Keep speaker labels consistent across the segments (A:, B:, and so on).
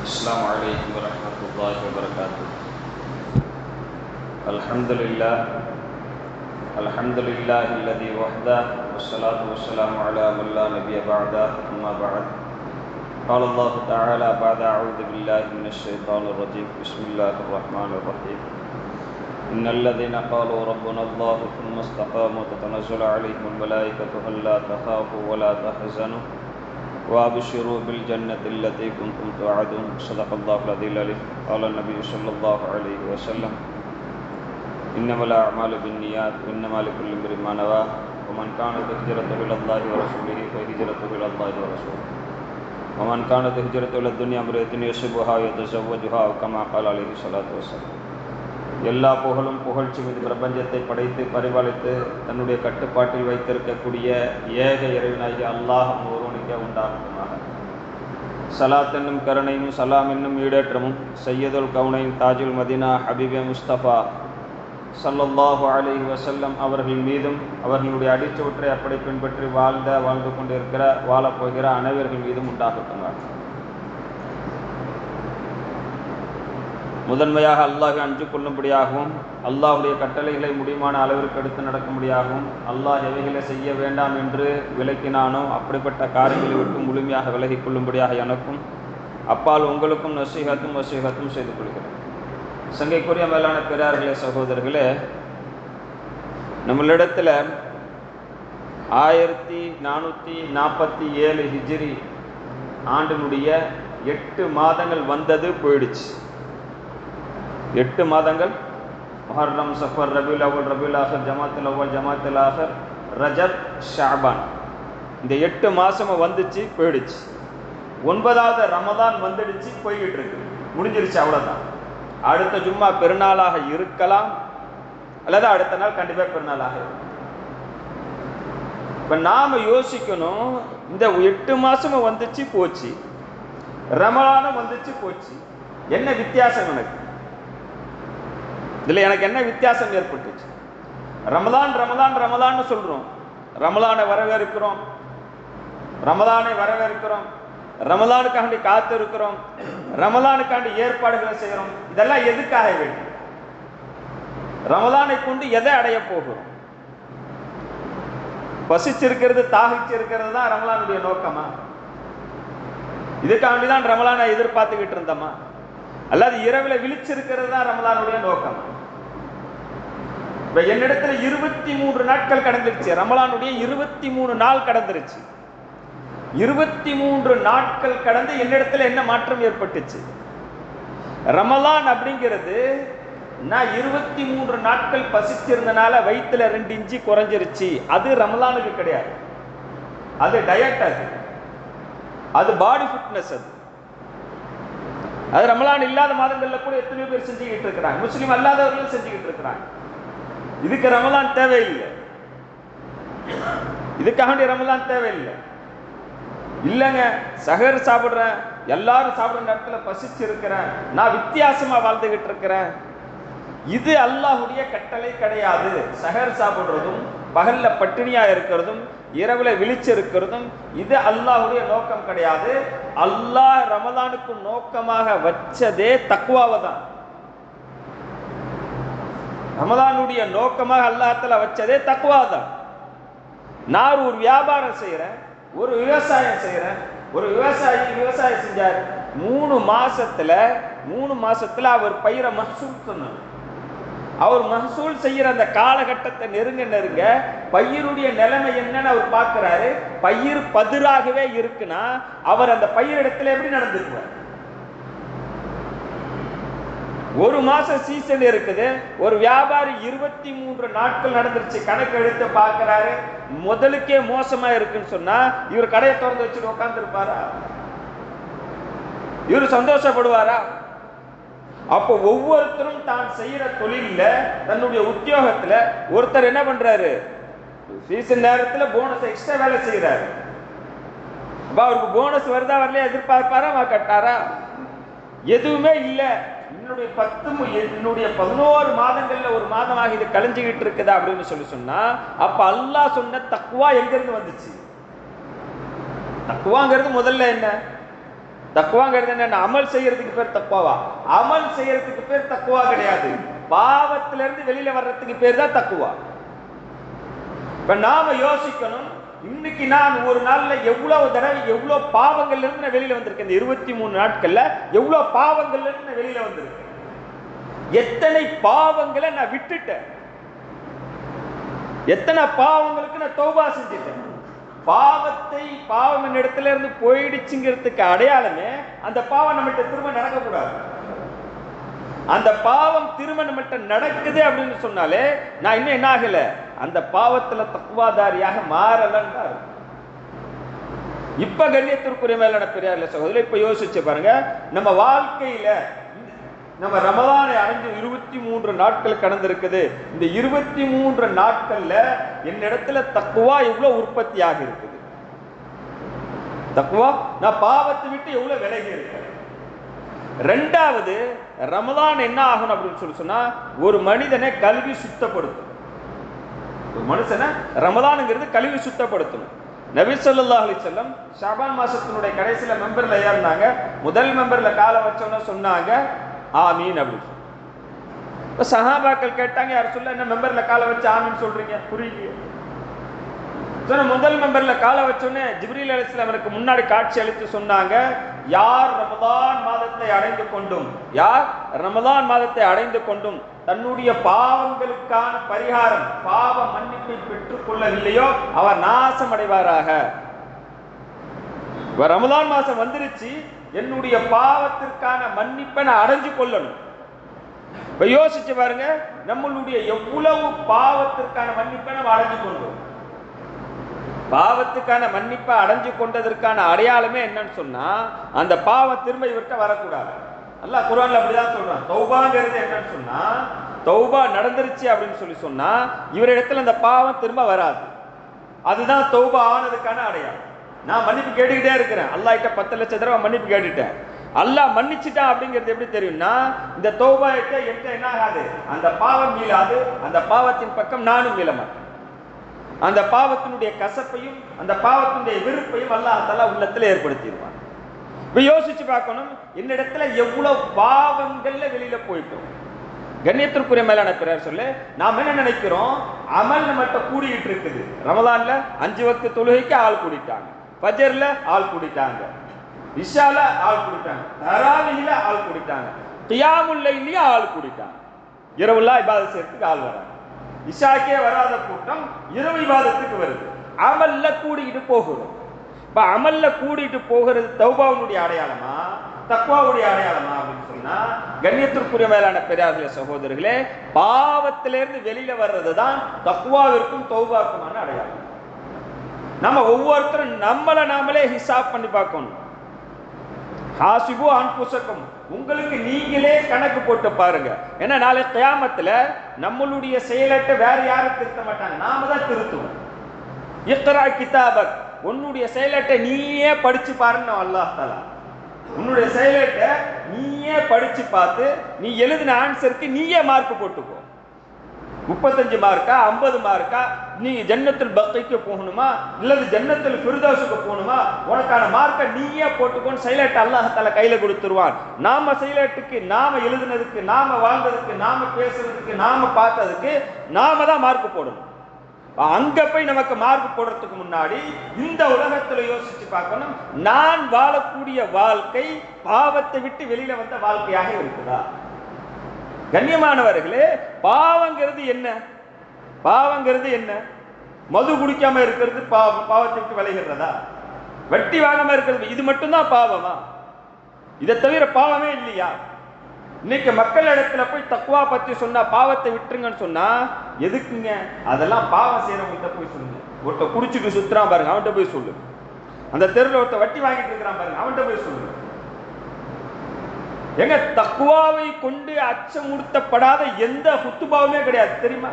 A: السلام عليكم ورحمة الله وبركاته. الحمد لله الذي وحده والصلاة والسلام على من لا نبي بعده أما بعد. قال الله تعالى بعد أعوذ بالله من الشيطان الرجيم بسم الله الرحمن الرحيم. إن الذين قالوا ربنا الله ثم استقاموا تتنزل عليهم الملائكة ألا تخافوا ولا تحزنوا وابشروا بالجنة التي كنتم توعدون. صدق الله العظيم العليم. قال النبي صلى الله عليه وسلم إنما الأعمال بالنيات وإنما لكل امرئ ما نوى ومن كانت هجرته إلى الله ورسوله فهجرته إلى الله ورسوله ومن كانت هجرته إلى الدنيا امرأة يصبها يتزوجها كما قال عليه الصلاة والسلام. எல்லா புகழும் புகழ்ச்சியும் இந்த பிரபஞ்சத்தை படைத்து பரிபாலித்து தன்னுடைய கட்டுப்பாட்டில் வைத்திருக்கக்கூடிய ஏக இறைவனாகிய அல்லாஹ் ஒருவனுக்கே உண்டாகட்டுமாக. சலாத் என்னும் கருணையும் சலாம் என்னும் ஈடேற்றமும் சையதுல் கவுனைன் தாஜுல் மதீனா ஹபீபே முஸ்தபா ஸல்லல்லாஹு அலைஹி வஸல்லம் அவர்கள் மீதும் அவர்களுடைய அடிச்சுவற்றை அப்படி பின்பற்றி வாழ்ந்து கொண்டிருக்கிற வாழப்போகிற அனைவர்கள் மீதும் உண்டாகட்டுமாக. முதன்மையாக அல்லாஹை அஞ்சு கொள்ளும்படியாகவும் அல்லாஹுடைய கட்டளைகளை முடியுமான அளவிற்கு எடுத்து நடக்கும்படியாகவும் அல்லாஹ் எவைகளை செய்ய வேண்டாம் என்று விலக்கினானோ அப்படிப்பட்ட காரியங்களை விட்டு முழுமையாக விலகி கொள்ளும்படியாக எனக்கும் அப்பால் உங்களுக்கும் வசீகத்தும் செய்து கொள்கிறேன். சங்கைக்குரிய மேலான பெரியார்களே, சகோதரர்களே, நம்மளிடத்தில் 1447 ஹிஜ்ரி ஆண்டினுடைய 8 மாதங்கள் வந்தது போயிடுச்சு. 8 மாதங்கள் முஹர்ரம், சஃபர், ரபியுல் அவ்வல், ரபியுல் ஆஹிர், ஜமாத்துல் அவ்வல், ஜமாத்துல் ஆஹிர், ரஜப், ஷஅபான், இந்த 8 மாசமும் வந்துச்சு போயிடுச்சு. 9வது ரமதான் வந்துடுச்சு, போய்கிட்டு இருக்கு, முடிஞ்சிருச்சு, அவ்வளோதான். அடுத்த ஜும்மா பெருநாளாக இருக்கலாம் அல்லது அடுத்த நாள் கண்டிப்பாக பெருநாளாக இருக்கும். இப்போ நாம் யோசிக்கணும், இந்த 8 மாசமும் வந்துச்சு போச்சு, ரமலானும் வந்துச்சு போச்சு, என்ன வித்தியாசம் எனக்கு? இதில் எனக்கு என்ன வித்தியாசம் ஏற்பட்டுச்சு? ரமலான் ரமலான் ரமலான்னு சொல்கிறோம், ரமலானை வரவேற்கிறோம், ரமலானுக்காண்டி காத்து இருக்கிறோம், ரமலானுக்காண்டி ஏற்பாடுகளை செய்கிறோம். இதெல்லாம் எதுக்காக வேண்டும்? ரமலானை கொண்டு எதை அடைய போகிறோம்? பசிச்சிருக்கிறது, தாகிச்சிருக்கிறது தான் ரமலானுடைய நோக்கமா? இதுக்காண்டி தான் ரமலானை எதிர்பார்த்துக்கிட்டு இருந்தோமா? அல்லது இரவில் விழிச்சிருக்கிறது தான் ரமலானுடைய நோக்கம்? என்னிடத்துல 23 நாட்கள் கடந்துருச்சு, ரமலானுடைய 23 நாள் கடந்துருச்சு. 23 நாட்கள் கடந்து என்னிடத்துல என்ன மாற்றம் ஏற்பட்டுச்சு? ரமலான் அப்படிங்கிறது நான் 23 நாட்கள் பசிச்சிருந்தனால வயிற்றுல 2 இன்ச்சு குறைஞ்சிருச்சு, அது ரமலானுக்கு கிடையாது. அது டயட், அது பாடி ஃபிட்னஸ். அது ரமலான் இல்லாத மாதங்கள்ல கூட எத்தனையோ பேர் செஞ்சுக்கிட்டு இருக்கிறாங்க, முஸ்லீம் அல்லாதவர்களும் செஞ்சுக்கிட்டு இருக்கிறாங்க. இதுக்கு ரமலான் தேவையில்லை, இதுக்காக ரமலான் தேவையில்லை. இல்லைங்க, சஹர் சாப்பிட்றேன், எல்லாரும் சாப்பிட்ற நேரத்துல பசிச்சு இருக்கிறேன், நான் வித்தியாசமா வாழ்ந்துகிட்டு இருக்கிறேன், இது அல்லாஹுடைய கட்டளை கிடையாது. சஹர் சாப்பிடுறதும் பகல்ல பட்டினியா இருக்கிறதும் இரவுல விழிச்சிருக்கிறதும் இது அல்லாஹுடைய நோக்கம் கிடையாது. அல்லாஹ் ரமலானுக்கு நோக்கமாக வச்சதே தக்வாவை தான். ரமலானுடைய நோக்கமாக அல்லாஹ்ல வச்சதே தக்வா தான். நான் ஒரு வியாபாரம் செய்யறேன், ஒரு விவசாயம் செய்யறேன். ஒரு விவசாயம் செஞ்சார், 3 மாசத்துல அவர் பயிரை மஹ்சூல் சொன்னார். அவர் மஹ்சூல் செய்யற அந்த காலகட்டத்தை நெருங்க பயிருடைய நிலைமை என்னன்னு அவர் பார்க்கிறாரு. பயிர் பதிராகவே இருக்குன்னா அவர் அந்த பயிரிடத்துல எப்படி நடந்துக்குவார்? 1 மாசம் சீசன் இருக்குது, ஒரு வியாபாரி 23 நாட்கள் நடந்துருச்சு, கணக்கு எடுத்து பார்க்கிறாரு, முதலுக்கே மோசமா இருக்குன்னு சொன்னா இவர் கடையை திறந்து வச்சுட்டு உட்கார்ந்து இருப்பாரா? இவர் சந்தோஷப்படுவாரா? அப்போ ஒவ்வொருத்தரும் தான் செய்யற தொழில, தன்னுடைய உத்தியோகத்துல ஒருத்தர் என்ன பண்றாரு? சீசன் நேரத்துல போனஸ் எக்ஸ்ட்ரா வேலை செய்யறாரு. அப்ப அவருக்கு போனஸ் வருதா வரலையா எதிர்பார்ப்பாரா? கட்டாரா? எதுவுமே இல்லை. என்னுடைய 11 மாதங்கள்ல ஒரு மாதமாக இது கழிஞ்சுக்கிட்டு இருக்குதா அப்படின்னு சொன்னா அப்ப அல்லாஹ் சொன்ன தக்வா எங்க இருந்து வந்துச்சு? தக்வாங்கிறது முதல்ல என்ன? தக்குவாங்கிறது என்ன? அமல் செய்யறதுக்கு பேர் தக்குவா? அமல் செய்யறதுக்கு பேர் தக்குவா கிடையாது. பாவத்திலிருந்து வெளியில வர்றதுக்கு பேர் தான் தக்குவா. இப்ப நாம யோசிக்கணும், இன்னைக்கு நான் ஒரு நாள்ல எவ்வளவு தடவை எவ்வளவு பாவங்கள்ல இருந்து நான் வெளியில வந்திருக்கேன். இந்த 23 நாட்கள்ல எவ்வளவு பாவங்கள்ல இருந்து நான் வெளியில வந்திருக்கேன். எத்தனை பாவங்களை நான் விட்டுட்டேன், எத்தனை பாவங்களுக்கு நான் தௌபா செஞ்சிட்டேன். பாவம் இடத்துல இருந்து போயிடுச்சுங்கிறதுக்கு அடையாளமே அந்த பாவம் நம்மகிட்ட திரும்ப நடக்கக்கூடாது. அந்த பாவம் திரும்ப நம்மகிட்ட நடக்குது அப்படின்னு சொன்னாலே நான் இன்னும் என்ன ஆகல, அந்த பாவத்துல தக்குவாதாரியாக மாறலன்னு. இப்ப கண்ணியத்திற்குரிய மேலான பெரியார்ல சகோதரர், இப்ப யோசிச்சு பாருங்க, நம்ம வாழ்க்கையில நம்ம ரமலானை அடைஞ்சு 23 நாட்கள் கடந்திருக்குது. இந்த 23 நாட்கள்ல என்னிடத்துல தக்குவா எவ்வளவு உற்பத்தி ஆகி இருக்குது. தக்குவா, நான் பாவத்தை விட்டு எவ்வளவு விலகி இருக்கேன். ரெண்டாவது, ரமலான் என்ன ஆகணும் அப்படின்னு சொன்னா, ஒரு மனிதனை கல்வி சுத்தப்படுத்தும். ஒரு மனுஷனை ரமலானுங்கிறது கல்வி சுத்தப்படுத்தணும். நபி ஸல்லல்லாஹு அலைஹி வஸல்லம் ஷாபான் மாசத்தினுடைய கடைசியில மெம்பர்ல ஏறினாங்க. முதல் மெம்பர்ல காலை வச்சோன்னு சொன்னாங்க ஆமீன் அப்படின்னு. இப்ப சஹாபாக்கள் கேட்டாங்க, யார் சொல்ல என்ன மெம்பர்ல காலை வச்சு ஆமீன் சொல்றீங்க, புரியலையே. முதல் மெம்பர்ல காலை வச்சோன்னே ஜிப்ரீல் அலைஹிஸ்ஸலாம் எனக்கு முன்னாடி காட்சி அளித்து சொன்னாங்க, யார் ரமலான் மாதத்தை அடைந்து கொண்டும், யார் ரமலான் மாதத்தை அடைந்து கொண்டும் தன்னுடைய பாவங்களுக்கான பரிகாரம், பாவ மன்னிப்பை பெற்றுக் கொள்ளவில்லையோ அவர் நாசம் அடைவாராக. ரமலான் மாசம் வந்துருச்சு, என்னுடைய பாவத்திற்கான மன்னிப்பை நான் அடைஞ்சு கொள்ளணும். இப்ப யோசிச்சு பாருங்க, நம்மளுடைய எவ்வளவு பாவத்திற்கான மன்னிப்பை நம்ம அடைஞ்சு கொண்டோம். பாவத்துக்கான மன்னிப்பை அடைஞ்சு கொண்டதற்கான அடையாளமே என்னன்னு சொன்னா, அந்த பாவம் திரும்ப இவர்கிட்ட வரக்கூடாது. அல்லாஹ் குர்ஆன்ல அப்படிதான் சொல்றான். தௌபாங்கிறது என்னன்னு சொன்னா, தௌபா நடந்துருச்சு அப்படின்னு சொன்னா இவரிடத்துல அந்த பாவம் திரும்ப வராது. அதுதான் தௌபா ஆனதுக்கான அடையாளம். நான் மன்னிப்பு கேட்டுக்கிட்டே இருக்கிறேன், அல்லாஹ் கிட்ட 10 லட்சம் தடவை மன்னிப்பு கேட்டுட்டேன், அல்லாஹ் மன்னிச்சுட்டான் அப்படிங்கிறது எப்படி தெரியும்னா, இந்த தௌபா கிட்ட என்ன ஆகாது, அந்த பாவம் மீளாது, அந்த பாவத்தின் பக்கம் நானும் மீள மாட்டேன். அந்த பாவத்தினுடைய கசப்பையும் அந்த பாவத்தினுடைய வெறுப்பையும் அல்லாஹ் தஆலா உள்ளத்துல ஏற்படுத்திடுவான். இப்ப யோசிச்சு பார்க்கணும், என்னிடத்துல எவ்வளவு பாவங்கள்ல வெளியில போயிட்டோம். கண்ணியத்திற்குரிய மேலான பிறர் சொல்லு, நாம் என்ன நினைக்கிறோம், அமல் நம்மகிட்ட கூடிக்கிட்டு இருக்குது. ரமலான்ல 5 வக்து தொழுகைக்கு ஆள் கூடிட்டாங்க, ஃபஜ்ர்ல ஆள் கூடிட்டாங்க, இஷால ஆள் கூடிட்டாங்க, தராவீஹ்ல ஆள் கூடிட்டாங்க, கியாமுல் லைல்ல ஆள் கூடிட்டாங்க, இரவுல இபாதத் செய்யறதுக்கு ஆள் வராங்க. இஷாக்கே வராத கூட்டம் இரவு இபாதத்துக்கு வருது. அமல்ல கூடிட்டு போகிறோம். இப்ப அமல்ல கூடிட்டு போகிறது தௌபாவுடைய அடையாளமா தக்வாவுடைய அடையாளமா அப்படின்னு சொன்னா, கண்ணியத்திற்குரிய மேலான பெரியார்களே சகோதரர்களே, பாவத்திலிருந்து வெளியில வர்றதுதான் தக்வாவிற்கும் தௌபாவுக்குமான அடையாளம். நம்ம ஒவ்வொருத்தரும் நம்மளை நாமளே ஹிசாப் பண்ணி பார்க்கணும். ஹாசிபு அன்புசக்கும், உங்களுக்கு நீங்களே கணக்கு போட்டு பாருங்க. ஏன்னா நாளை கியாமத்துல நம்மளுடைய செயலத்தை வேற யாரும் திருத்த மாட்டாங்க, நாம தான் திருத்துவோம். இக்ரா கிதாபக், உன்னுடைய செயலத்தை நீயே படிச்சு பாருன்னு அல்லாஹ் தஆலா. உன்னுடைய செயலத்தை நீயே படிச்சு பார்த்து நீ எழுதின ஆன்சருக்கு நீயே மார்க் போட்டுக்கோ. 35 மார்க்கா 50 மார்க்கா, நீ ஜன்னத்துல் பக்கைக்கு போகணுமா இல்லது ஜன்னத்துல் ஃபிர்தௌஸுக்கு போகணுமா, உனக்கான மார்க்கை நீயே போட்டுக்கோன்னு சைலட் அல்லாஹ் தஆலா கையில கொடுத்துருவான். நாம சைலட்டுக்கு, நாம எழுதுனதுக்கு, நாம வாழ்ந்ததுக்கு, நாம பேசுறதுக்கு, நாம பார்த்ததுக்கு நாம தான் மார்க் போடணும். அங்க போய் நமக்கு மார்க் போடுறதுக்கு முன்னாடி இந்த உலகத்துல யோசிச்சு பார்க்கணும், நான் வாழக்கூடிய வாழ்க்கை பாவத்தை விட்டு வெளியில வந்த வாழ்க்கையாக இருக்குதா? கண்ணியமானவர்களே, பாவங்கிறது என்ன? பாவங்கிறது என்ன? மது குடிக்காம இருக்கிறது பாவத்தை விட்டு விலகிறதா? வட்டி வாங்காம இருக்கிறது இது மட்டும்தான் பாவமா? இதை தவிர பாவமே இல்லையா? இன்னைக்கு மக்கள் இடத்துல போய் தக்வா பத்தி சொன்னா, பாவத்தை விட்டுருங்கன்னு சொன்னா எதுக்குங்க? அதெல்லாம் பாவம் செய்யறவங்ககிட்ட போய் சொல்லுங்க. ஒருத்த குடிச்சுட்டு சுத்துறான் பாருங்க, அவன்கிட்ட போய் சொல்லு. அந்த தெருவில் ஒருத்த வட்டி வாங்கிட்டு இருக்கிறான் பாருங்க, அவன்கிட்ட போய் சொல்லு. எங்க தக்வாவை கொண்டு அச்சமுறுத்தப்படாத எந்த குத்துபாவுமே கிடையாது தெரியுமா?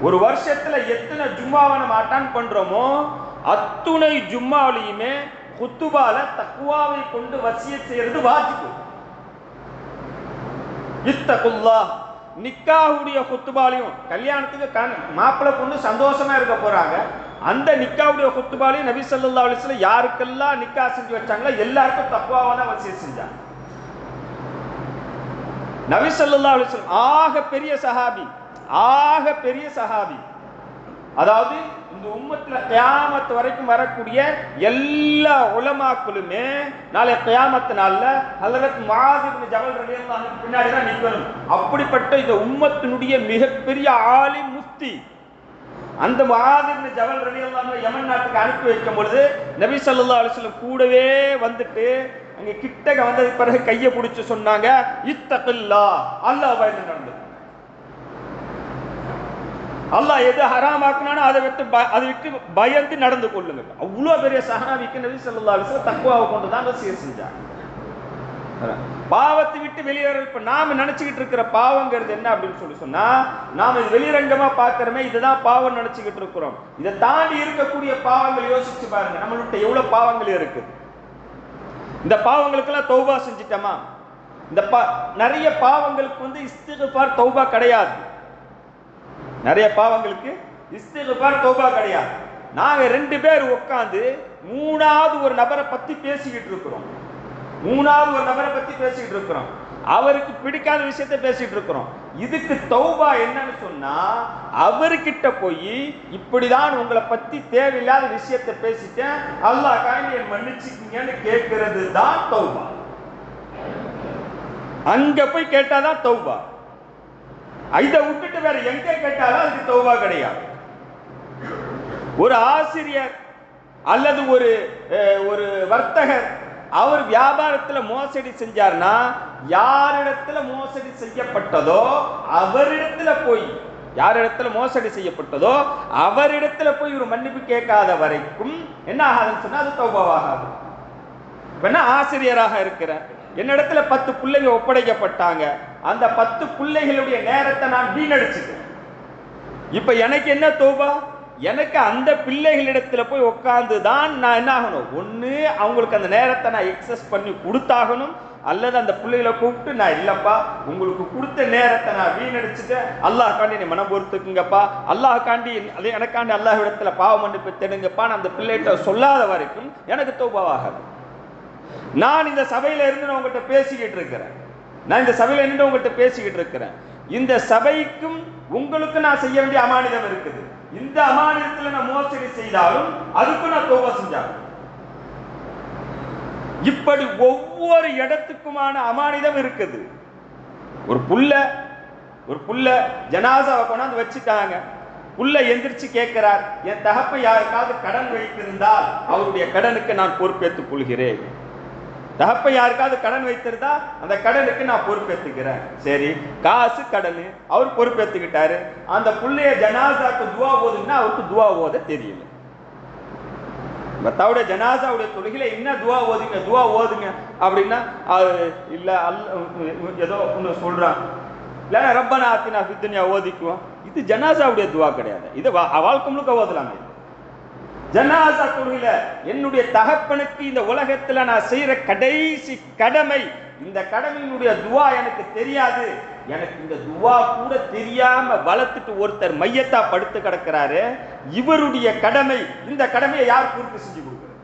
A: ஒரு வருஷத்துல எத்தனை ஜும்மாவை நம்ம அட்டன் பண்றோமோ அத்துணை ஜும்மாவிலையுமே குத்துபால தக்வாவை கொண்டு வசியத் செய்யறது வாஜிபு. இத்தகுல்லாஹ், நிக்காஹுடைய குத்துபாலையும், கல்யாணத்துக்கு மாப்பிள்ளை பொண்ணு சந்தோஷமா இருக்க போறாங்க, அந்த நிக்காவுடைய குத்துபாலையும் நபி ஸல்லல்லாஹு அலைஹி வஸல்லம் யாருக்கெல்லாம் நிக்கா செஞ்சு வச்சாங்களோ எல்லாருக்கும் தக்வாவை தான் வசியத் செஞ்சாங்க. நபி ஸல்லல்லாஹு அலைஹி வஸல்லம் ஆக பெரிய சஹாபி, அதாவது இந்த உம்மத்துல கியாமத் வரைக்கும் வரக்கூடிய எல்லா உலமாக்களுமே நாளை கியாமத் நாள்ல ஹஜ்ரத் முஆஸ் இப்னு ஜபல் ரலியல்லாஹு அன்ஹு பின்னாடி தான் நிக்கணும். அப்படிப்பட்ட இந்த உம்மத்தினுடைய மிகப்பெரிய ஆலிம் முஃப்தி அந்த முஆஸ் இப்னு ஜபல் ரலியல்லாஹு அன்ஹு யமன் நாட்டுக்கு அனுப்பி வைக்கும் பொழுது நபி ஸல்லல்லாஹு அலைஹி வஸல்லம் கூடவே வந்துட்டு அங்க கிட்டக வந்ததுக்கு பிறகு கையை பிடிச்சு சொன்னாங்க, இத்தகில்லாஹ், அல்லாஹ் பயந்து நடந்து, அல்லாஹ் எது ஹராமாக்குனானோ அதை விட்டு பயந்து நடந்து கொள்ளுங்க. அவ்வளவு பெரிய சஹாபிக்கு நபி ஸல்லல்லாஹு அலைஹி வஸல்லம் தக்வாவை கொண்டு தான் வசியத் செஞ்சாங்க. பாவத்தை விட்டு வெளியேற இப்ப நாம நினைச்சுக்கிட்டு இருக்கிற பாவங்கிறது என்ன அப்படின்னு சொன்னா, நாம இது வெளிரங்கமா பாக்குறோமே, இதுதான் பாவம் நினைச்சுக்கிட்டு இருக்கிறோம். இதை தாண்டி இருக்கக்கூடிய பாவங்கள் யோசிச்சு பாருங்க, நம்மள்ட்ட எவ்வளவு பாவங்கள் இருக்குது. இந்த பாவங்களுக்கெல்லாம் தௌபா செஞ்சிட்டோமா? இந்த நிறைய பாவங்களுக்கு இஸ்திக்ஃபார் தௌபா கிடையாது. நிறைய பாவங்களுக்கு இஸ்திக்ஃபார் தௌபா கிடையாது. நாங்க 2 பேர் உட்கார்ந்து மூணாவது ஒரு நபரை பத்தி பேசிக்கிட்டு இருக்கிறோம். அவருக்கு பிடிக்காத விஷயத்தை பேசிட்டு இருக்கிறோம். இதுக்கு தௌபா என்னன்னு சொன்னா, அவர்கிட்ட போய் இப்படிதான் உங்களை பத்தி தேவையில்லாத விஷயத்தை பேசிட்டேன், அல்லாஹ் காண்டி மன்னிச்சுக்கீங்கன்னு கேட்கிறது தான் தௌபா. அங்க போய் கேட்டாதான் தௌபா. இதை விட்டுட்டு வேற எங்க கேட்டாலும் அதுக்கு தௌபா கிடையாது. ஒரு ஆசிரியர் அல்லது ஒரு வர்த்தகர் அவர் வியாபாரத்துல மோசடி செஞ்சார்னா, யாரிடத்துல மோசடி செய்யப்பட்டதோ அவரிடத்துல போய், யாரிடத்துல மோசடி செய்யப்பட்டதோ அவரிடத்துல போய் ஒரு மன்னிப்பு கேட்காத வரைக்கும் என்ன ஆகாதுன்னு சொன்னா அது தௌபாவாகாது. இப்ப ஆசிரியராக இருக்கிற என்னிடத்துல 10 பிள்ளைங்க ஒப்படைக்கப்பட்டாங்க, அந்த 10 பிள்ளைகளுடைய நேரத்தை நான் வீணடிச்சுட்டேன். இப்ப எனக்கு என்ன தௌபா? எனக்கு அந்த பிள்ளைகளிடத்துல போய் உட்கார்ந்து தான் நான் என்ன ஆகணும், ஒண்ணு அவங்களுக்கு அந்த நேரத்தை நான் எக்ஸஸ் பண்ணி கொடுத்தாகணும், அல்லது அந்த பிள்ளைகளை கூப்பிட்டு நான் இல்லப்பா உங்களுக்கு கொடுத்த நேரத்தை நான் வீணடிச்சுட்டேன், அல்லாஹ் காண்டி நீ மனம் பொறுத்துக்குங்கப்பா, அல்லாஹ் காண்டி எனக்காண்டி அல்லாஹ் இடத்துல பாவ மன்னிப்பு தேடுங்கப்பா அந்த பிள்ளைகிட்ட சொல்லாத வரைக்கும் எனக்கு தௌபாவாகாது. நான் இந்த சபையில இருந்து நான் உங்ககிட்ட பேசிக்கிட்டு இருக்கிறேன், இந்த சபைக்கும் உங்களுக்கு நான் செய்ய வேண்டிய அமானிதம் இருக்குது. இந்த அமானிதத்துல நான் மோசடி செய்தாலும் அதுக்கு நான் தௌபா செஞ்சாலும், இப்படி ஒவ்வொரு இடத்துக்குமான அமானிதம் இருக்குது. ஒரு புள்ள ஜனாசாவை கொண்டாந்து வச்சுட்டாங்க, புள்ள எந்திரிச்சு கேட்கிறார், என் தகப்பை யாருக்காவது கடன் வைத்திருந்தால் அவருடைய கடனுக்கு நான் பொறுப்பேற்றுக் கொள்கிறேன். தகப்பை யாருக்காவது கடன் வைத்திருந்தா அந்த கடனுக்கு நான் பொறுப்பேற்றுக்கிறேன். சரி, காசு கடன் அவர் பொறுப்பேற்றுக்கிட்டாரு. அந்த புள்ளைய ஜனாசாக்கு துவா ஓதுன்னா அவருக்கு துவா ஓத தெரியல. பத்தாவுடைய ஜனாசாவுடைய தொழுகையில என்ன துவா ஓதுங்க அப்படின்னா இல்ல ஏதோ ஒண்ணு சொல்றான், இல்ல ரப்பனா ஆத்தினா ஃபித் துன்யா ஓதிக்குவோம். இது ஜனாசாவுடைய துவா கிடையாது, இது வாழ்க்கை முழுக்க ஓதலாமே. ஜனாசா தொழுகையில என்னுடைய தகப்பனுக்கு இந்த உலகத்துல நான் செய்யற கடைசி கடமை, இந்த கடமையினுடைய துவா எனக்கு தெரியாது, எனக்கு இந்த துவா கூட தெரியாம வளர்த்துட்டு ஒருத்தர் மையத்தா படுத்து கிடக்கிறாரு, இவருடைய கடமை, இந்த கடமையை யார் பூர்த்தி செஞ்சு கொடுக்கிறது?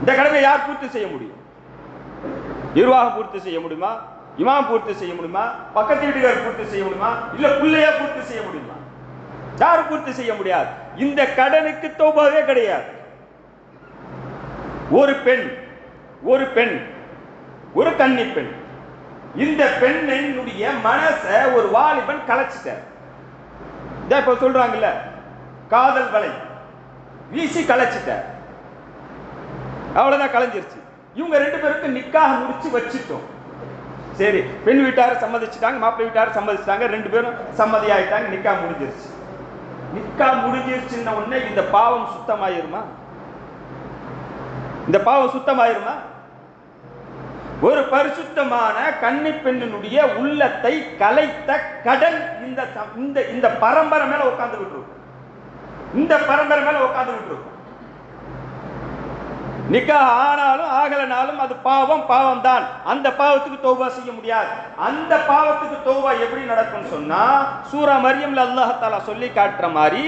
A: இந்த கடமையை யார் பூர்த்தி செய்ய முடியும்? நிர்வாகம் பூர்த்தி செய்ய முடியுமா? இமாம் பூர்த்தி செய்ய முடியுமா? பக்கத்து வீட்டுக்காரர் பூர்த்தி செய்ய முடியுமா? இல்ல பிள்ளையா பூர்த்தி செய்ய முடியுமா? யாரும் பூர்த்தி செய்ய முடியாது. இந்த கடனுக்கு தௌபாவே கிடையாது. ஒரு பெண் ஒரு கன்னி பெண், இந்த பெண்ணினுடைய மனசை ஒரு வாலிபன் கலைச்சிட்டார். இப்ப சொல்றாங்கல்ல, காதல் வலை வீசி கலைச்சிட்டார், அவ்வளவுதான், கலைஞ்சிருச்சு. இவங்க 2 பேருக்கு நிக்காஹ் முடிச்சு வச்சுட்டோம். சரி, பெண் வீட்டார சம்மதிச்சுட்டாங்க, மாப்பிள்ளை வீட்டார சம்மதிச்சுட்டாங்க, 2 பேரும் சம்மதி ஆயிட்டாங்க, நிக்காஹ் முடிஞ்சிருச்சு. நிக்காஹ் முடிஞ்சிருச்சுன்ன உடனே இந்த பாவம் சுத்தமாயிருமா? ஒரு பரிசுத்தமான கன்னி பெண்ணினுடைய உள்ளத்தை கலைத்த கடன் இந்த பரம்பரை மேல உட்கார்ந்து விட்டுருக்கும். நிக்காஹ் ஆனாலும் ஆகலனாலும் அது பாவம் தான். அந்த பாவத்துக்கு தௌபா செய்ய முடியாது. அந்த பாவத்துக்கு தௌபா எப்படி நடக்கும்னு சொன்னா, சூரா மரியம்ல அல்லாஹ் தஆலா சொல்லி காட்டுற மாதிரி,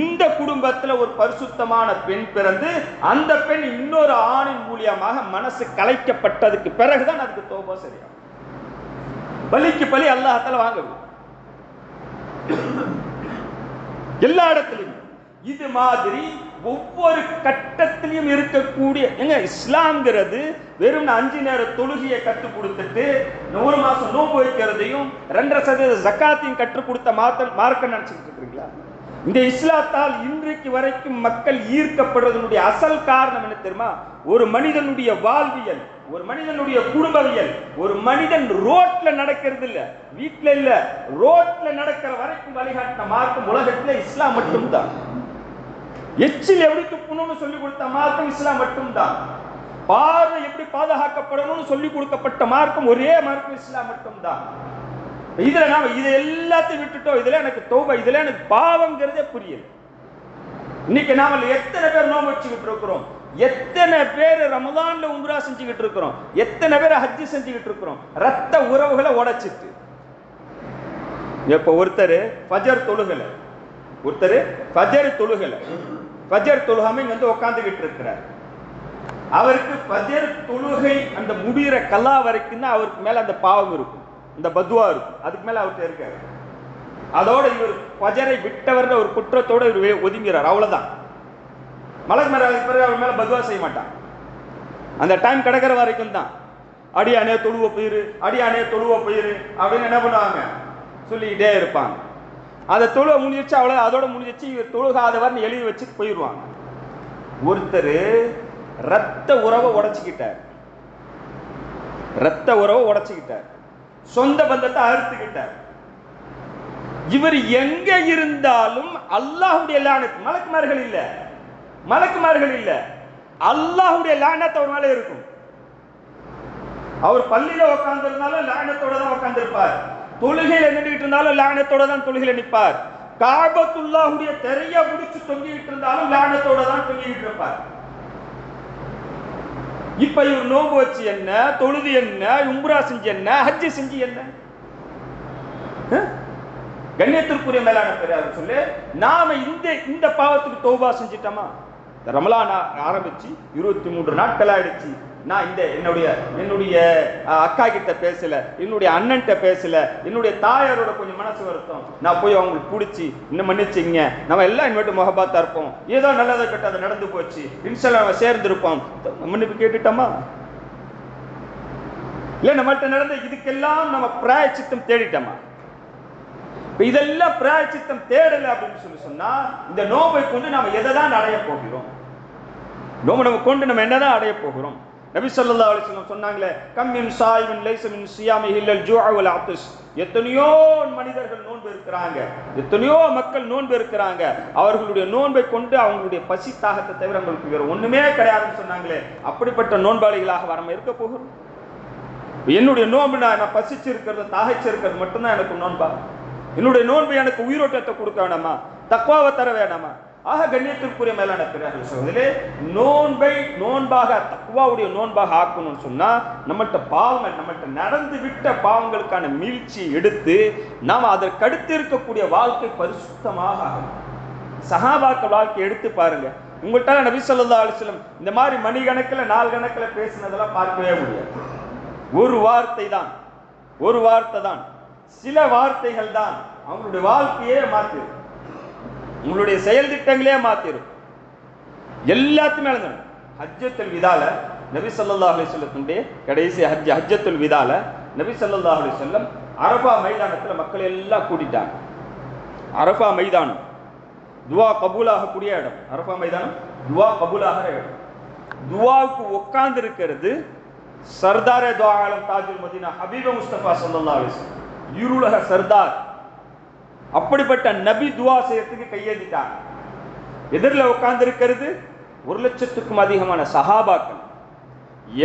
A: இந்த குடும்பத்துல ஒரு பரிசுத்தமான பெண் பிறந்து அந்த பெண் இன்னொரு ஆணின் மூலியமாக மனசு கலைக்கப்பட்டதுக்கு பிறகுதான் அதுக்கு தௌபா சரியாகும். பலிக்கு பலி அல்லாஹ் தஆலா வாங்குது எல்லா இடத்துலையும். இது மாதிரி ஒவ்வொரு கட்டத்திலையும் இருக்கக்கூடிய இஸ்லாம்ங்கிறது வெறும் 5 நேர தொழுகையை கற்றுக் கொடுத்துட்டு 1 மாசம் நோன்பு வைக்கிறதையும் 2.5% ஜக்காத்தையும் கற்றுக் கொடுத்த மார்க்க நினைச்சுட்டு இருக்கீங்களா? இந்த இஸ்லாத்தால் இன்றைக்கு வரைக்கும் மக்கள் ஈர்க்கப்படுறதனுடைய அசல் காரணம் என்ன தெரியுமா? ஒரு மனிதனுடைய வாழ்வியல், ஒரு மனிதனுடைய குடும்பவியல். ஒரு மனிதன் ரோட்ல நடக்கிறது இல்ல, வீட்டுல இல்ல, ரோட்ல நடக்கிற வரைக்கும் வழிகாட்டின மார்க்கம் உலகத்துல இஸ்லாம் மட்டும்தான். எச்சில் எப்படி துப்பணும்னு சொல்லி கொடுத்த மார்க்கம் இஸ்லாம் மட்டும்தான். பார்வை எப்படி பாதுகாக்கப்படணும்னு சொல்லி கொடுக்கப்பட்ட மார்க்கம் ஒரே மார்க்கம் இஸ்லாம் மட்டும்தான். இதுல நாம இதை எல்லாத்தையும் விட்டுட்டோம். இதுல எனக்கு தௌபா, இதுல எனக்கு பாவங்கிறதே புரியல. இன்னைக்கு நாம எத்தனை பேர் நோன்பு வச்சுக்கிட்டு இருக்கிறோம், எத்தனை பேர் ரமதான்ல உம்ரா செஞ்சுக்கிட்டு இருக்கிறோம், எத்தனை பேர் ஹஜ்ஜி செஞ்சுக்கிட்டு இருக்கிறோம், ரத்த உறவுகளை உடைச்சிட்டு. இப்ப ஒருத்தர் ஃபஜர் தொழுகல, ஒருத்தர் ஃபஜர் தொழுகாம இங்க வந்து உட்காந்துக்கிட்டு இருக்கிறார். அவருக்கு ஃபஜர் தொழுகை அந்த முடிகிற கல்லா வரைக்கும் தான் அவருக்கு மேல அந்த பாவம் இருக்கும், இந்த பத்வா இருக்கும். அதுக்கு மேல அவர்கிட்ட இருக்காரு. அதோட இவர் ஃபஜரை விட்டவர் ஒரு குற்றத்தோட இவர் ஒதுங்கிறார், அவ்வளவுதான். மலக் மேல பிறகு அவர் மேல பத்வா செய்ய மாட்டான். அந்த டைம் கிடக்கிற வரைக்கும் தான் அடியானே தொழுவ போயிரு, அடியானே தொழுவ போயிரு அப்படின்னு என்ன பண்ணுவாங்க, சொல்லிக்கிட்டே இருப்பாங்க. அதை தொழுவ முடிஞ்சிச்சு, அவ்வளவு, அதோட முடிஞ்சிச்சு. இவர் தொழுகாதவர்னு எழுதி வச்சுட்டு போயிடுவாங்க. ஒருத்தர் ரத்த உறவை உடைச்சுக்கிட்டார், ரத்த உறவை உடைச்சுக்கிட்டார், சொந்த பந்தத்தை அறுத்துக்கிட்டார். இவர் எங்க இருந்தாலும் அல்லாஹ்வுடைய லானத், மலக்குமார்கள் இல்ல, அல்லாஹ்வுடைய லானத் அவர் மேல இருக்கும். அவர் பள்ளியில உட்கார்ந்து இருந்தாலும் லானத்தோட தான் உட்கார்ந்து இருப்பார். தொழுகையில நின்றுகிட்டு இருந்தாலும் லானத்தோட தான் தொழுகையில நிற்பார். காபத்துல்லாஹுடைய தெரிய முடிச்சு தொங்கிட்டு இருந்தாலும் லானத்தோட தான் தொங்கிட்டு இருப்பார். இப்ப இவர் நோன்பு வச்சு என்ன, தொழுது என்ன, உம்ரா செஞ்சு என்ன, ஹஜ்ஜி செஞ்சு என்ன? கண்ணியத்திற்குரிய மேலான பெரியார் சொல்லு, நாம இந்த பாவத்துக்கு தௌபா செஞ்சிட்டோமா? ரமலான் ஆரம்பிச்சு 23 நாட்கள் ஆயிடுச்சு. நான் என்னுடைய அக்கா கிட்ட பேசல, என்னுடைய அண்ணன்ட்ட பேசல, என்னுடைய தாயாரோட கொஞ்சம் மனசு வருத்தம், நான் போய் அவங்களுக்கு பிடிச்சி இன்னும் மன்னிச்சிங்க, நம்ம எல்லாம் இனிமேட்டு முகபாத்தா இருப்போம், ஏதோ நல்லதை கட்ட அது நடந்து போச்சு, இன்ஷா நம்ம சேர்ந்திருப்போம், மன்னிப்பு கேட்டுட்டோமா? இல்ல நம்மள்ட்ட நடந்த இதுக்கெல்லாம் நம்ம பிராயச்சித்தம் தேடிட்டோமா? இதெல்லாம் பிராயச்சித்தம் தேடல அப்படின்னு சொன்னா இந்த நோவை கொண்டு நாம எதை தான் அடைய போகிறோம்? நோவை நம்ம கொண்டு நம்ம என்னதான் அடைய போகிறோம்? நபி ஸல்லல்லாஹு அலைஹி வஸல்லம் சொன்னாங்களே, கம் மின் ஸாயிமின் லைஸ மின் ஸியாமிஹி இல்லல் ஜூஅ வல் அத்ஷ். எத்தனையோ மனிதர்கள் நோன்பு இருக்கிறாங்க, எத்தனையோ மக்கள் நோன்பு இருக்கிறாங்க, அவர்களுடைய நோன்பை கொண்டு அவங்களுடைய பசி தாகத்தை தவிர அவங்களுக்கு வேற ஒண்ணுமே கிடையாதுன்னு சொன்னாங்களே. அப்படிப்பட்ட நோன்பாளிகளாக வர இருக்க போகிறோம்? என்னுடைய நோன்பு நான் பசிச்சு இருக்கிறது, தாகிச்சு இருக்கிறது மட்டும்தான் எனக்கு நோன்பா? என்னுடைய நோன்பை எனக்கு உயிரோட்டத்தை கொடுக்க வேணாமா? தக்வாவை தர வேணாமா? ஆக கண்ணியத்திற்குரிய மேலான பெரியார்கள் சகோதரர்களே, நோன்பை நோன்பாக, தக்வாவுடைய நோன்பாக ஆக்கணும்னு சொன்னா நம்மள்ட்ட பாவங்கள், நம்மள்ட்ட நடந்து விட்ட பாவங்களுக்கான மீழ்ச்சியை எடுத்து நாம் அதற்கு அடுத்து இருக்கக்கூடிய வாழ்க்கை பரிசுத்தமாக ஆகணும். சஹாபாக்கள் வாழ்க்கை எடுத்து பாருங்க. உங்கள்கிட்ட நபி ஸல்லல்லாஹு அலைஹி வஸல்லம் இந்த மாதிரி மணிக்கணக்கில் நாள் கணக்கில் பேசினதெல்லாம் பார்க்கவே முடியாது. ஒரு வார்த்தை தான், சில வார்த்தைகள் தான் அவங்களுடைய வாழ்க்கையே மாத்திரும், உங்களுடைய செயல் திட்டங்களே மாத்திரும். எல்லாத்தையுமே எழுதணும். ஹஜ்ஜத்துல் விதால நபி ஸல்லல்லாஹு அலைஹி வஸல்லத்துடைய கடைசி ஹஜ்ஜத்துல் விதால நபி ஸல்லல்லாஹு அலைஹி வஸல்லம் அரஃபா மைதானத்தில் மக்கள் எல்லாம் கூட்டிட்டாங்க. அரஃபா மைதானம் துவா கபூலாகக்கூடிய இடம். அரஃபா மைதானம் துவா கபூலாகிற இடம். துவாவுக்கு உட்கார்ந்து இருக்கிறது சர்தாரே துஆ ஆலம் தாஜுல் மதீனா ஹபீப முஸ்தபா ஸல்லல்லாஹு அலைஹி வஸல்லம், இருளக சர்தார். அப்படிப்பட்ட நபி துவா செய்யறதுக்கு கையேந்திட்டாங்க. எதிரில் உட்கார்ந்து இருக்கிறது 1,00,000க்கும் அதிகமான சஹாபாக்கள்.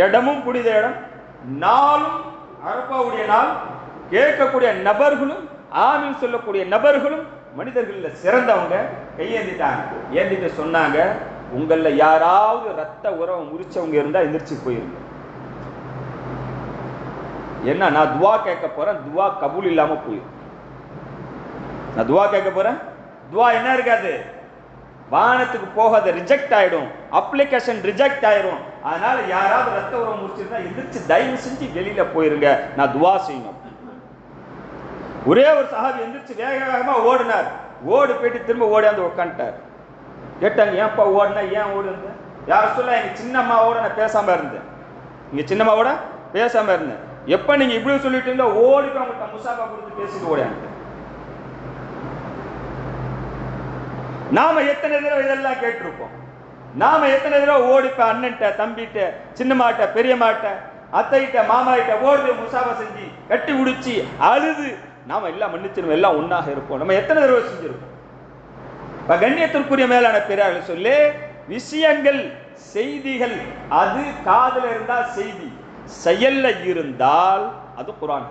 A: இடமும் புனித இடம், நாளும் அரபாவுடைய நாள். கேட்கக்கூடிய நபர்களும் ஆமீன் சொல்லக்கூடிய நபர்களும் மனிதர்கள் சிறந்தவங்க. கையேந்திட்டாங்க. ஏந்திட்டு சொன்னாங்க, உங்கள யாராவது ரத்த உறவை முறிச்சவங்க இருந்தா எந்திரிச்சு போயிருங்க. என்ன, நான் துவா கேட்க போறேன், துவா கபூல் இல்லாம போயிடும். நான் துவா கேட்க போறேன், துவா என்ன இருக்காது, வானத்துக்கு போகாத, ரிஜெக்ட் ஆயிடும், அப்ளிகேஷன் ரிஜெக்ட் ஆயிடும். அதனால யாராவது ரத்த உறவு முடிச்சிருந்தா எந்திரிச்சு தயவு செஞ்சு வெளியில போயிருங்க, நான் துவா செய்யணும். ஒரே ஒரு சஹாபி எந்திரிச்சு வேக வேகமா ஓடினார். ஓடு போயிட்டு திரும்ப ஓடியாந்து உட்காந்துட்டார். கேட்டாங்க, ஏன்ப்பா ஓடினா, ஏன் ஓடுங்க? யார் சொல்ல, எங்க சின்னம்மாவோட நான் பேசாம இருந்தேன், இங்க சின்னம்மாவோட பேசாம இருந்தேன். எப்ப நீங்க இப்படி சொல்லிட்டு இருந்தா ஓடி போய் அவங்கள்ட்ட முசாபா கொடுத்து பேசிட்டு ஓடியாங்க. நாம எத்தனை தடவை இதெல்லாம் கேட்டிருப்போம். நாம எத்தனை தடவை ஓடிப்ப அண்ணன்ட்ட, தம்பிட்ட, சின்னமாட்ட, பெரியமாட்ட, அத்தைகிட்ட, மாமாகிட்ட ஓடி முசாபா செஞ்சு கட்டி உடிச்சு அழுது நாம எல்லாம் மன்னிச்சிருவோம், எல்லாம் ஒன்னாக இருப்போம். நம்ம எத்தனை தடவை செஞ்சிருப்போம். கண்ணியத்திற்குரிய மேலான பெரியார்கள் சொல்லி, விஷயங்கள் செய்திகள் அது காதுல இருந்தால் செய்தி, செயல்ல இருந்தால் அது குர்ஆன்.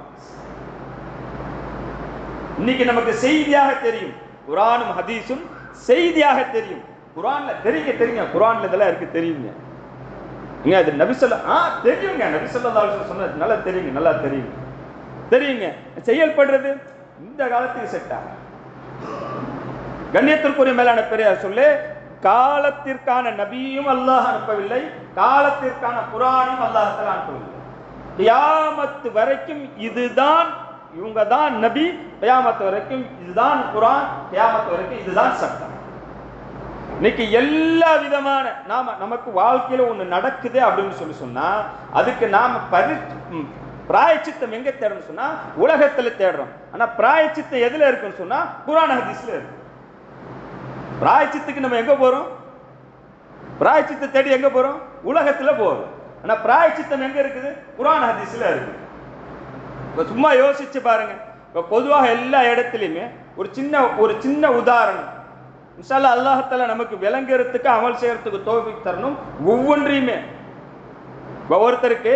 A: இன்னைக்கு நமக்கு செய்தியாக தெரியும், குர்ஆனும் ஹதீஸும் செய்தியாக தெரியும். குர்ஆன்ல தெரியுங்க, குர்ஆன்ல இதெல்லாம் இருக்கு தெரியுங்க. அது நபி தெரியுங்க, நபி ஸல்லல்லாஹு அலைஹி வஸல்லம் சொன்னது நல்லா தெரியுங்க, நல்லா தெரியுங்க. செயல்படுறது இந்த காலத்துக்கு செட் ஆகும். கண்ணியத்திற்குரிய மேலான பெரியார் சொல்லு, காலத்திற்கான நபியும் அல்லாஹ் அனுப்பவில்லை, காலத்திற்கான குர்ஆனையும் அல்லாஹ் தஆலா அனுப்பவில்லை. கியாமத் வரைக்கும் இதுதான், இவங்க தான் நபி, கியாமத் வரைக்கும் இதுதான் குர்ஆன், கியாமத் வரைக்கும் இதுதான் சட்டம். இன்னைக்கு எல்லா விதமான நமக்கு வாழ்க்கையில ஒண்ணு நடக்குது அப்படின்னு சொன்னா அதுக்கு நாம பிராயச்சித்தம் எங்க தேடணும் சொன்னா உலகத்துல தேடுறோம். ஆனா பிராயச்சித்தம் எதுல இருக்குன்னு சொன்னா குர்ஆன் ஹதீஸ்ல இருக்கு. பிராயச்சித்துக்கு நம்ம எங்க போறோம்? பிராயச்சித்தை தேடி எங்க போறோம்? உலகத்துல போறோம். ஆனா பிராயச்சித்தம் எங்க இருக்குது? குர்ஆன் ஹதீஸ்ல இருக்கு. சும்மா யோசிச்சு பாருங்க. இப்ப பொதுவாக எல்லா இடத்துலயுமே ஒரு சின்ன உதாரணம், இன்ஷா அல்லாஹ் அல்லாஹ் தஆலா நமக்கு விளங்குறதுக்கு அமல் செய்யறதுக்கு தௌஃபீக் தரணும். ஒவ்வொன்றையுமே ஒருத்தருக்கு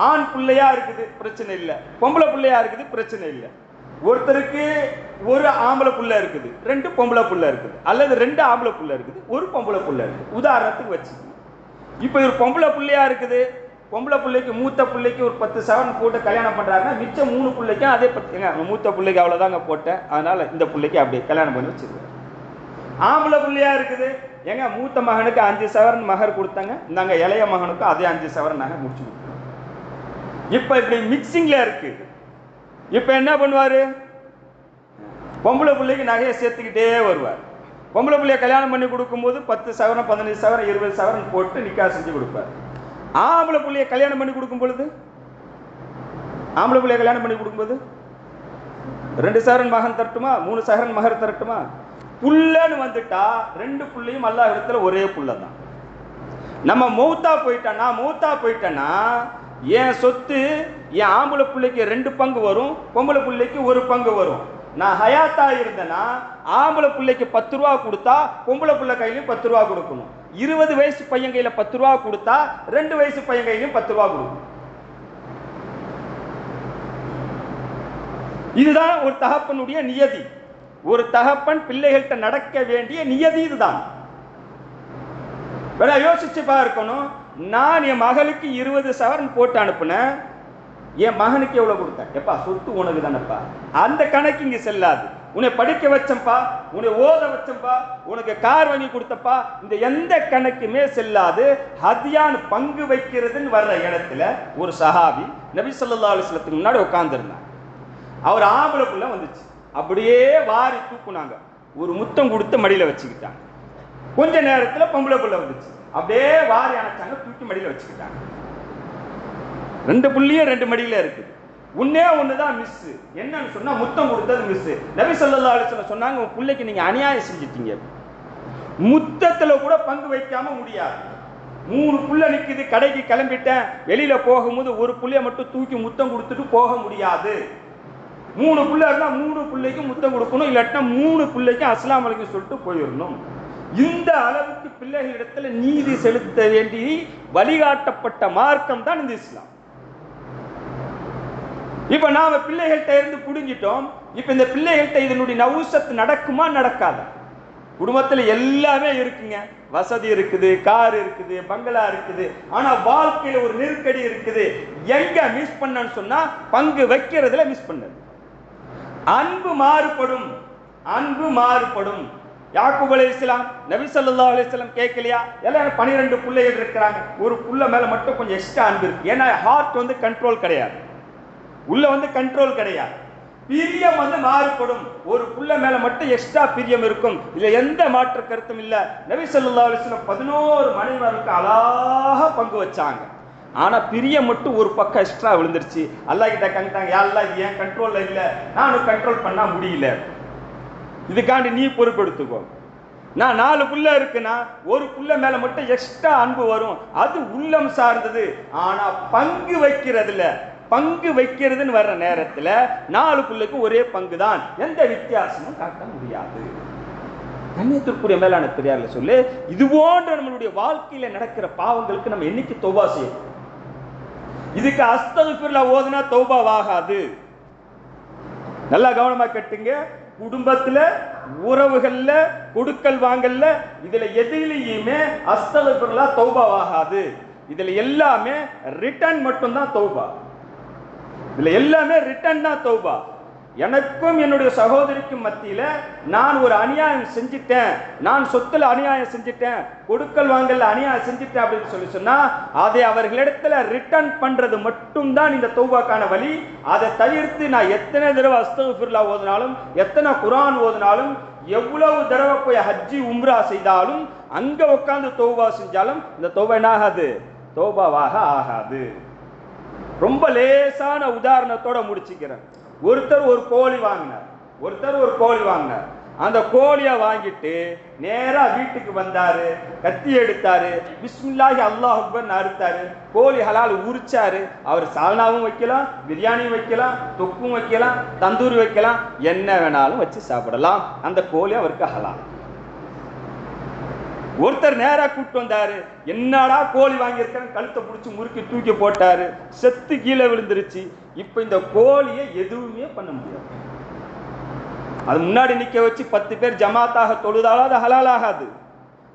A: ஆண் பிள்ளையா இருக்குது பிரச்சனை இல்லை, பொம்பளை பிள்ளையா இருக்குது பிரச்சனை இல்லை. ஒருத்தருக்கு ஒரு ஆம்பளை புள்ள இருக்குது, 2 பொம்பளை புள்ள இருக்குது, அல்லது 2 ஆம்பளை புள்ள இருக்குது, ஒரு பொம்பளை புள்ள இருக்குது. உதாரணத்துக்கு வச்சு இப்ப ஒரு பொம்பளை புள்ளையா இருக்குது, பொம்பளை பிள்ளைக்கு மூத்த பிள்ளைக்கு ஒரு 10 சவரன் போட்டு கல்யாணம் பண்றாங்கன்னா மிச்சம் 3 பிள்ளைக்கும் அதே 10 மூத்த பிள்ளைக்கு அவ்வளவுதாங்க போட்டேன், அதனால இந்த பிள்ளைக்கு அப்படியே கல்யாணம் பண்ணி வச்சிருக்கேன். ஆம்பளை பிள்ளையா இருக்குது, எங்க மூத்த மகனுக்கு 5 சவரன் மகர் கொடுத்தாங்க, இந்தாங்க இளைய மகனுக்கு அதே 5 சவரன் நகை முடிச்சு கொடுத்தாங்க. இப்ப இப்படி மிக்சிங்ல இருக்கு. இப்ப என்ன பண்ணுவாரு? பொம்பளை பிள்ளைக்கு நகையை சேர்த்துக்கிட்டே வருவார். பொம்பளை பிள்ளைய கல்யாணம் பண்ணி கொடுக்கும்போது 10 சவரன் 15 சவரன் 20 சவரன் போட்டு நிக்கா செஞ்சு கொடுப்பார். ஆம்பளை பிள்ளைய கல்யாணம் பண்ணி கொடுக்கும் பொழுது 2 சவரன் மகன் தரட்டுமா, 3 சவரன் மகர் தரட்டுமா? புள்ளன்னு வந்துட்டா 2 புள்ளையும் அல்லாஹ் இடத்துல ஒரே புள்ள தான். நம்ம மௌத்தா போயிட்டேன்னா என் சொத்து என் ஆம்பளை பிள்ளைக்கு 2 பங்கு வரும், பொம்பளை பிள்ளைக்கு 1 பங்கு வரும். நான் ஹயாத்தா இருந்தேன்னா ஆம்பளை பிள்ளைக்கு 10 ரூபா கொடுத்தா பொம்பளை பிள்ளை கையிலையும் 10 ரூபா கொடுக்கணும். 20 வயசு பையன் கையில 10 ரூபா கொடுத்தா 2 வயசு பையன் கையிலையும் 10 ரூபா கொடுக்கணும். இதுதான் ஒரு தகப்பனுடைய நியதி. ஒரு தகப்பன் பிள்ளைகள்கிட்ட நடக்க வேண்டிய நியதி இதுதான். யோசிச்சு பார்க்கணும். நான் என் மகளுக்கு 20 சவரன் போட்டு அனுப்புனேன், என் மகனுக்கு எவ்வளவு கொடுத்தேன்? எப்பா சொத்து உனக்கு தானப்பா, அந்த கணக்கு இங்க செல்லாது. உன்னை படிக்க வச்சம்பா, உன்னை ஓத வச்சம்பா, உனக்கு கார் வாங்கி கொடுத்தப்பா, இந்த எந்த கணக்குமே செல்லாது. ஹதியான் பங்கு வைக்கிறதுன்னு வர்ற இடத்துல ஒரு சஹாபி நபி ஸல்லல்லாஹு அலைஹி வஸல்லத்துக்கு முன்னாடி உட்கார்ந்துருந்தாங்க. அவர் ஆம்பளை புள்ள வந்துச்சு, அப்படியே வாரி தூக்குனாங்க, ஒரு முத்தம் கொடுத்து மடியில வச்சுக்கிட்டாங்க. கொஞ்ச நேரத்துல பொம்பளை புள்ள வந்துச்சு, அப்படியே வாரி அணைச்சாங்க, தூக்கி மடியில வச்சுக்கிட்டாங்க. 2 புள்ளியும் 2 மடியில இருக்குது. ஒன்னே ஒண்ணுதான் மிஸ். என்னன்னு சொன்னா முத்தம் கொடுத்தது மிஸ். நபி ஸல்லல்லாஹு அலைஹி வஸல்லம் சொன்னாங்க, உங்க பிள்ளைக்கு நீங்க அநியாயம் செஞ்சிட்டீங்க, முத்தத்துல கூட பங்கு வைக்காம முடியாது. 3 புள்ள நிக்குது, கடைக்கு கிளம்பிட்டேன், வெளியில போகும்போது ஒரு புள்ளைய மட்டும் தூக்கி முத்தம் கொடுத்துட்டு போக முடியாது. 3 புள்ள இருந்தா 3 புள்ளைக்கும் முத்தம் கொடுக்கணும், இல்லாட்டினா 3 புள்ளைக்கும் அஸ்ஸலாமு அலைக்கும் சொல்லிட்டு போயிடணும். இந்த அளவுக்கு பிள்ளைகளிடத்துல நீதி செலுத்த வேண்டி வழிகாட்டப்பட்ட மார்க்கம் தான் இந்த இஸ்லாம். இப்ப நாம பிள்ளைகள்கிட்ட இருந்து புடுங்கிட்டோம். இப்ப இந்த பிள்ளைகள்கிட்ட இதனுடைய நவுசத் நடக்குமா நடக்காதா? குடும்பத்தில் எல்லாமே இருக்குங்க, வசதி இருக்குது, கார் இருக்குது, பங்களா இருக்குது. ஆனா வாழ்க்கையில ஒரு நெருக்கடி இருக்குது. எங்க மிஸ் பண்ணன்னு சொன்னா பங்கு வைக்கிறதுல மிஸ் பண்ணது. அன்பு மாறுபடும், அன்பு மாறுபடும். யாக்கூப் அலைஹிஸ்ஸலாம் நபி ஸல்லல்லாஹு அலைஹி வஸல்லம் கேட்கலையா? எல்லாம் 12 பிள்ளைகள் இருக்கிறாங்க, ஒரு புள்ள மேல மட்டும் கொஞ்சம் எக்ஸ்ட்ரா அன்பு இருக்கு. ஏன்னா ஹார்ட் கண்ட்ரோல் கிடையாது, உள்ள கண்ட்ரோல் கிடையாது. பிரியம் மாறுபடும். ஒரு புள்ள மேல மட்டும் எக்ஸ்ட்ரா பிரியம் இருக்கும், இதுல எந்த மாற்று கருத்தும் இல்ல. நபி ஸல்லல்லாஹு அலைஹி வஸல்லம் 11 மனைவிமாருக்கு அழகா பங்கு வச்சாங்க. ஆனா பிரியம் மட்டும் ஒரு பக்கம் எக்ஸ்ட்ரா விழுந்துருச்சு. அல்லாஹ் கிட்ட கண்டாங்க, யா அல்லாஹ் இது ஏன் கண்ட்ரோல்ல இல்ல, நானும் கண்ட்ரோல் பண்ண முடியல, இதுக்காண்டி நீ பொறுப்பெடுத்துக்கோ. நான் 4 புள்ள இருக்குன்னா ஒரு புள்ள மேல மட்டும் எக்ஸ்ட்ரா அன்பு வரும், அது உள்ளம் சார்ந்தது. ஆனா பங்கு வைக்கிறதுல, பங்கு வைக்கிறதுன்னு வர்ற நேரத்துல 4 புள்ளைக்கு ஒரே பங்கு தான், எந்த வித்தியாசமும் காட்ட முடியாது. கண்ணியத்திற்குரிய மேலான பெரியார்ல சொல்லு, இது போன்ற நம்மளுடைய வாழ்க்கையில நடக்கிற பாவங்களுக்கு நம்ம என்னைக்கு தௌபா செய்யணும்? இதுக்கு அஸ்தக்ஃபிருல்லாஹ் ஓதுனா தௌபாவாகாது. நல்லா கவனமா கேட்டுங்க. குடும்பத்துல, உறவுகள்ல, கொடுக்கல் வாங்கல்ல, இதுல எதிலையுமே அஸ்தக்ஃபிருல்லாஹ் தௌபாவாகாது. இதுல எல்லாமே ரிட்டர்ன் மட்டும் தான் தௌபா. இதுல எல்லாமே ரிட்டர்ன் தான் தௌபா. எனக்கும் என்னுடைய சகோதரிக்கும் மத்தியில நான் ஒரு அநியாயம் செஞ்சிட்டேன், நான் சொத்துல அநியாயம் செஞ்சிட்டேன், கொடுக்கல் வாங்கல்ல அநியாயம் செஞ்சிட்டேன் அப்படின்னு சொன்னா அதை அவர்களிடத்துல ரிட்டர்ன் பண்றது மட்டும் தான் இந்த தௌபாக்கான வழி. அதை தவிர்த்து நான் எத்தனை தடவை அஸ்தக்ஃபிருல்லாஹ் ஓதினாலும், எத்தனை குர்ஆன் ஓதினாலும், எவ்வளவு தடவை போய் ஹஜ்ஜி உம்ரா செய்தாலும், அங்க உட்கார்ந்து தௌபா செஞ்சாலும் இந்த தௌபா என்ன ஆகாது? தௌபாவாக ஆகாது. ரொம்ப லேசான உதாரணத்தோட முடிச்சுக்கிறேன். ஒருத்தர் ஒரு கோழி வாங்கினார், அந்த கோழியை வாங்கிட்டு நேரா வீட்டுக்கு வந்தாரு, கத்தி எடுத்தாரு, பிஸ்மில்லாஹி அல்லாஹ் அக்பர் அறுத்தாரு, கோழி ஹலால் உரிச்சாரு. அவர் சால்னாவும் வைக்கலாம், பிரியாணியும் வைக்கலாம், தொக்கும் வைக்கலாம், தந்தூரி வைக்கலாம், என்ன வேணாலும் வச்சு சாப்பிடலாம். அந்த கோழி அவருக்கு ஹலால். ஒருத்தர் நேரா கூட்டு வந்தாரு, என்னடா கோழி வாங்கியிருக்காங்க, கழுத்தை பிடிச்சி முறுக்கி தூக்கி போட்டாரு, செத்து கீழே விழுந்துருச்சு. இப்ப இந்த கோழியை எதுவுமே பண்ண முடியாது. அது முன்னாடி நிக்க வச்சு 10 பேர் ஜமாத்தாக தொழுதாலும் அது ஹலால் ஆகாது.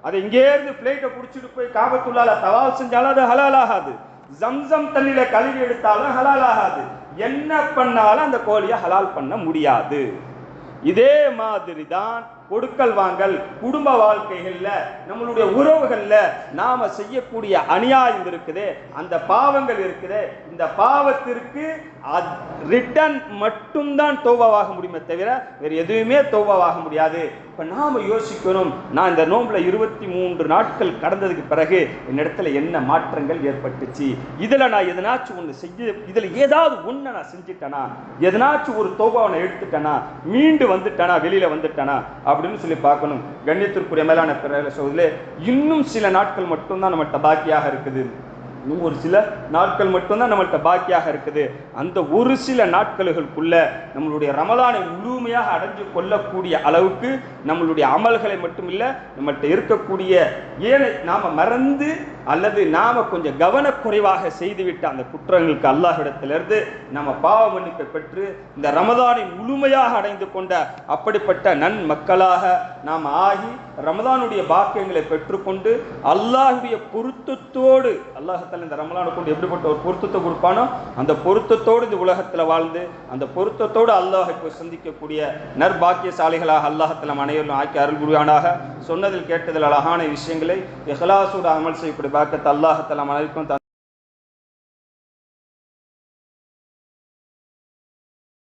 A: அது இங்கே இருந்து பிளேட்டை பிடிச்சிட்டு போய் காபத்துள்ளால தவாப் செஞ்சாலும் அது ஹலால் ஆகாது. ஜம்சம் தண்ணியில கழுவி எடுத்தாலும் ஹலால் ஆகாது. என்ன பண்ணாலும் அந்த கோழியை ஹலால் பண்ண முடியாது. இதே மாதிரி தான் கொடுக்கல் வாங்கல், குடும்ப வாழ்க்கைகள்ல, நம்மளுடைய உறவுகள்ல நாம செய்யக்கூடிய அநியாயம் இருக்குது, அந்த பாவங்கள் இருக்குது. இந்த பாவத்திற்கு ரிட்டர்ன் மட்டும்தான் தௌபாவாக முடியுமே தவிர வேறு எதுவுமே தௌபாவாக முடியாது. இப்ப நாம யோசிக்கணும், நான் இந்த நோம்புல 23 நாட்கள் கடந்ததுக்கு பிறகு என்னிடத்துல என்ன மாற்றங்கள் ஏற்பட்டுச்சு, இதுல நான் எதனாச்சும் ஒண்ணு செய்ய, இதுல ஏதாவது ஒண்ணு நான் செஞ்சுட்டேனா, எதனாச்சும் ஒரு தௌபாவை நான் எடுத்துட்டேனா, மீண்டு வந்துட்டேனா, வெளியில வந்துட்டேனா அப்படின்னு சொல்லி பார்க்கணும். கண்ணியத்திற்குரிய மேலான சகோதரர்களே, இன்னும் சில நாட்கள் மட்டும்தான் நம்மகிட்ட பாக்கியாக இருக்குது. இன்னும் ஒரு சில நாட்கள் மட்டும்தான் நம்மள்கிட்ட பாக்கியாக இருக்குது. அந்த ஒரு சில நாட்களுக்குள்ள நம்மளுடைய ரமலானை முழுமையாக அடைஞ்சு கொள்ளக்கூடிய அளவுக்கு நம்மளுடைய அமல்களை மட்டுமில்ல, நம்மள்கிட்ட இருக்கக்கூடிய ஏழை நாம மறந்து அல்லது நாம கொஞ்சம் கவனக்குறைவாக செய்துவிட்ட அந்த குற்றங்களுக்கு அல்லாஹ்விடத்திலிருந்து நம்ம பாவ மன்னிப்பை பெற்று இந்த ரமலானை முழுமையாக அடைந்து கொண்ட அப்படிப்பட்ட நன்மக்களாக நாம் ஆகி ரமலானுடைய பாக்கியங்களை பெற்றுக்கொண்டு அல்லாஹ்வுடைய பொருத்தத்தோடு, அல்லாஹ்தால இந்த ரமலானை கொண்டு எப்படிப்பட்ட ஒரு பொருத்தத்தை கொடுப்பானோ அந்த பொருத்தத்தோடு இந்த உலகத்தில் வாழ்ந்து அந்த பொருத்தத்தோடு அல்லாஹை போய் சந்திக்கக்கூடிய நற்பாக்கியசாலிகளாக அல்லாஹ்தால அனைவரும் ஆக்கி அருள் புரிவானாக. சொன்னதில் கேட்டதில் அழகான விஷயங்களை இஹ்லாஸோடு அமல் செய்யக்கூடிய பாக்கியத்தை அல்லாஹ்தால அனைவருக்கும்